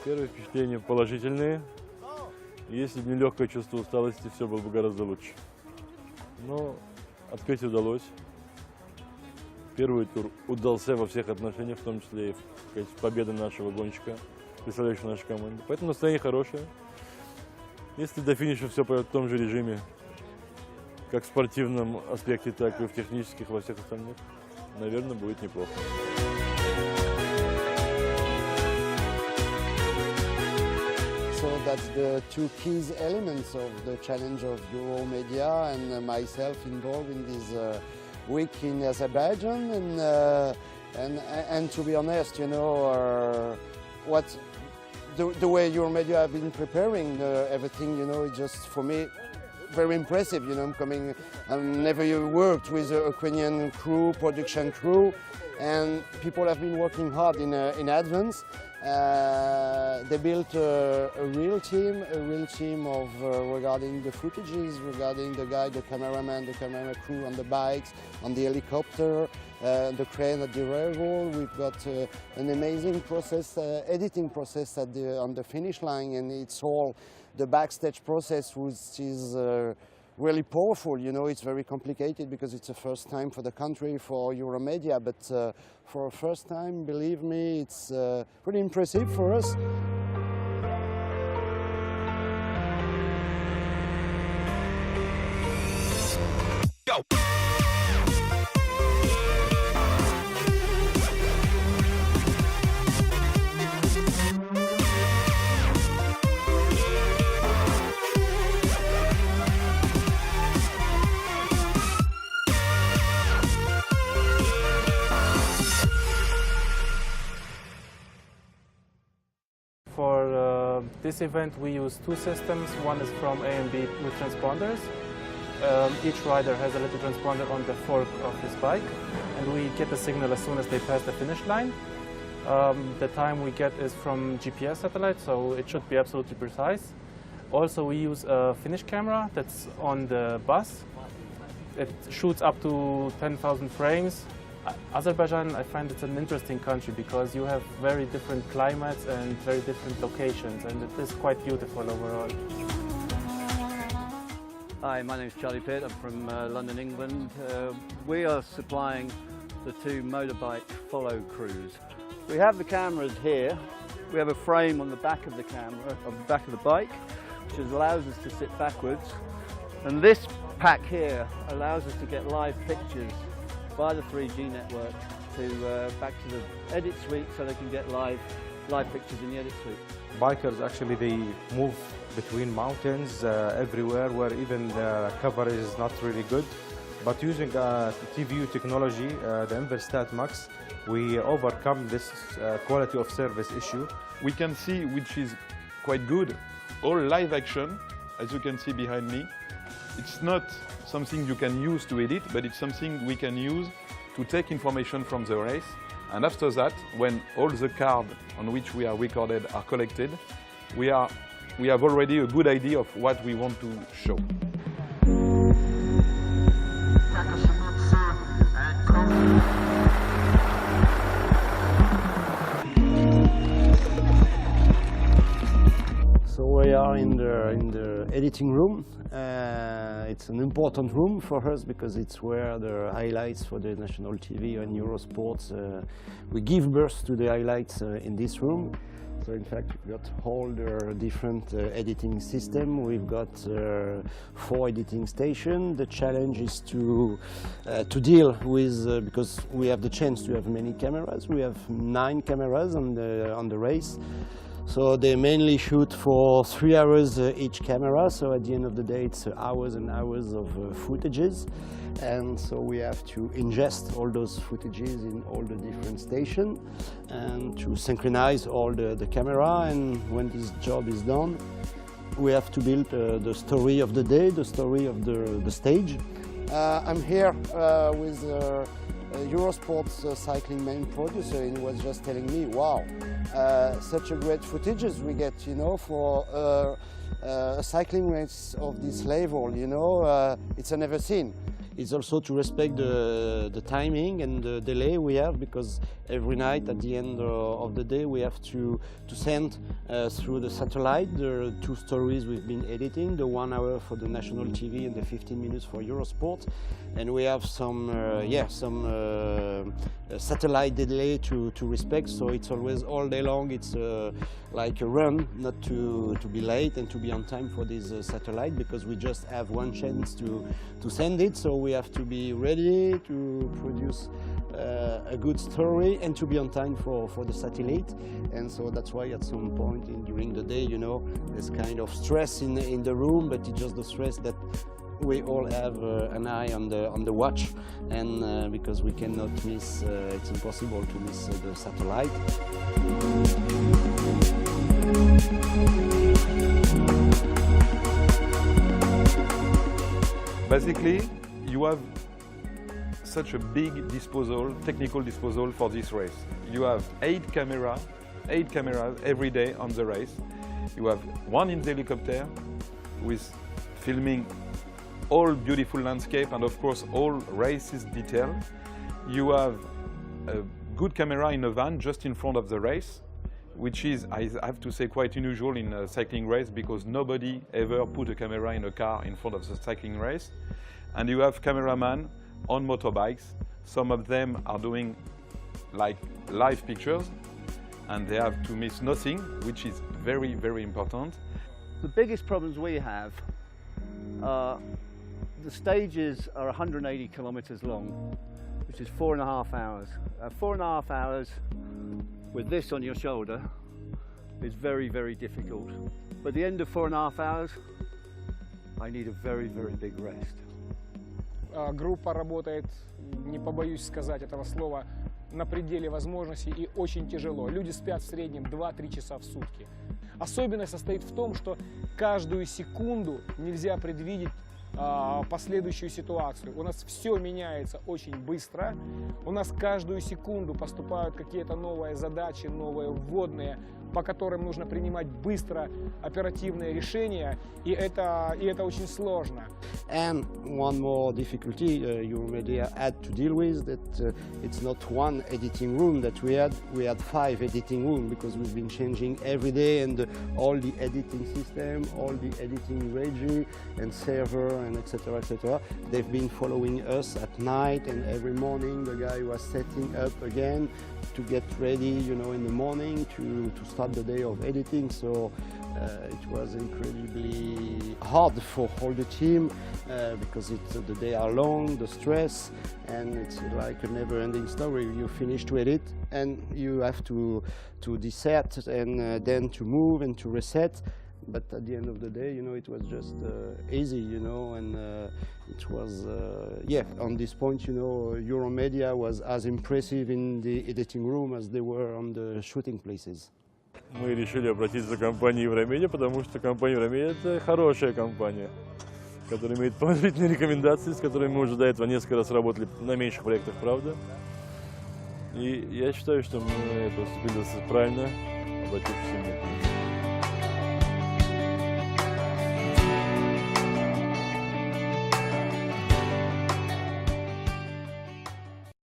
Первые впечатления положительные. Если бы не легкое чувство усталости, все было бы гораздо лучше. Но открыть удалось. Первый тур удался во всех отношениях, в том числе и в качестве победы нашего гонщика, представляющего нашу команду. Поэтому настроение хорошее. Если до финиша все пойдет в том же режиме, как в спортивном аспекте, так и в технических, во всех остальных, наверное, будет неплохо. So that's the two key elements of the challenge of Rentmedia and myself involved in this week in Azerbaijan. And to be honest, you know, the way Rentmedia have been preparing everything, you know, it's just for me very impressive. You know, I'm coming. I've never worked with a Ukrainian crew, production crew, and people have been working hard in advance. They built a real team of regarding the footages, regarding the guy, the cameraman, the camera crew on the bikes, on the helicopter, the crane at the railroad. We've got an amazing process, editing process on the finish line, and it's all the backstage process, which is really powerful. You know, it's very complicated because it's the first time for the country, for Rentmedia, but for a first time, believe me, it's pretty impressive for us. Go! For this event we use two systems. One is from A and B with transponders. Each rider has a little transponder on the fork of his bike, and we get the signal as soon as they pass the finish line. The time we get is from GPS satellite, so it should be absolutely precise. Also we use a finish camera that's on the bus. It shoots up to 10,000 frames. Azerbaijan, I find it's an interesting country because you have very different climates and very different locations, and it is quite beautiful overall. Hi, my name is Charlie Pitt. I'm from London, England. We are supplying the two motorbike follow crews. We have the cameras here. We have a frame on the back of the camera, on the back of the bike, which allows us to sit backwards. And this pack here allows us to get live pictures via the 3G network to back to the edit suite, so they can get live pictures in the edit suite. Bikers actually they move between mountains everywhere where even the cover is not really good. But using TVU technology, the Inverstat Max, we overcome this quality of service issue. We can see, which is quite good, all live action, as you can see behind me. It's not something you can use to edit, but it's something we can use to take information from the race. And after that, when all the cards on which we are recorded are collected, we have already a good idea of what we want to show. So we are in the editing room. It's an important room for us because it's where the highlights for the national TV and Eurosports, we give birth to the highlights in this room. So in fact we've got all the different editing system. We've got 4 editing stations. The challenge is to deal with, because we have the chance to have many cameras. We have 9 cameras on the race. So they mainly shoot for 3 hours each camera, so at the end of the day it's hours and hours of footages. And so we have to ingest all those footages in all the different stations and to synchronize all the camera. And when this job is done, we have to build the story of the day, the story of the stage. I'm here with Eurosport's cycling main producer, and he was just telling me, wow, such a great footages we get, you know, for a cycling race of this level, you know, it's a never seen. It's also to respect the timing and the delay we have, because every night at the end of the day we have to send through the satellite the 2 stories we've been editing, the 1 hour for the national TV and the 15 minutes for Eurosport, and we have some satellite delay to respect, so it's always all day long. It's like a run, not to be late and to be on time for this satellite, because we just have one chance to send it, so we have to be ready to produce a good story and to be on time for the satellite. And so that's why at some point during the day, you know, there's kind of stress in the room, but it's just the stress that we all have an eye on the watch, and because we cannot miss, it's impossible to miss the satellite. Basically, you have such a big technical disposal for this race. You have 8 cameras every day on the race. You have 1 in the helicopter with filming all beautiful landscape and of course all races detail. You have a good camera in a van just in front of the race, which is, I have to say, quite unusual in a cycling race, because nobody ever put a camera in a car in front of the cycling race. And you have cameramen on motorbikes. Some of them are doing like live pictures, and they have to miss nothing, which is very, very important. The biggest problems we have are the stages are 180 kilometers long, which is 4.5 hours. 4.5 hours with this on your shoulder is very, very difficult. But at the end of 4.5 hours, I need a very, very big rest. Группа работает, не побоюсь сказать этого слова, на пределе возможностей и очень тяжело. Люди спят в среднем 2-3 часа в сутки. Особенность состоит в том, что каждую секунду нельзя предвидеть последующую ситуацию. У нас все меняется очень быстро. У нас каждую секунду поступают какие-то новые задачи, новые вводные, по которым нужно принимать быстро оперативные решения, и это очень сложно. And one more difficulty Euromedia had to deal with, that it's not one editing room that we had 5 editing rooms, because we've been changing every day, and all the editing system, all the editing regie and server and etc. They've been following us at night, and every morning the guy was setting up again to get ready, you know, in the morning to start the day of editing. So it was incredibly hard for all the team, because the days are long, the stress, and it's like a never-ending story. You finish to edit and you have to deset, and then to move and to reset. But at the end of the day, you know, it was just easy, you know, and it was, yeah, on this point, you know, Euromedia was as impressive in the editing room as they were on the shooting places. Мы решили обратиться за компанией Rentmedia, потому что компания Rentmedia – это хорошая компания, которая имеет положительные рекомендации, с которыми мы уже до этого несколько раз работали на меньших проектах, правда. И я считаю, что мы поступили правильно, обратившись к ним.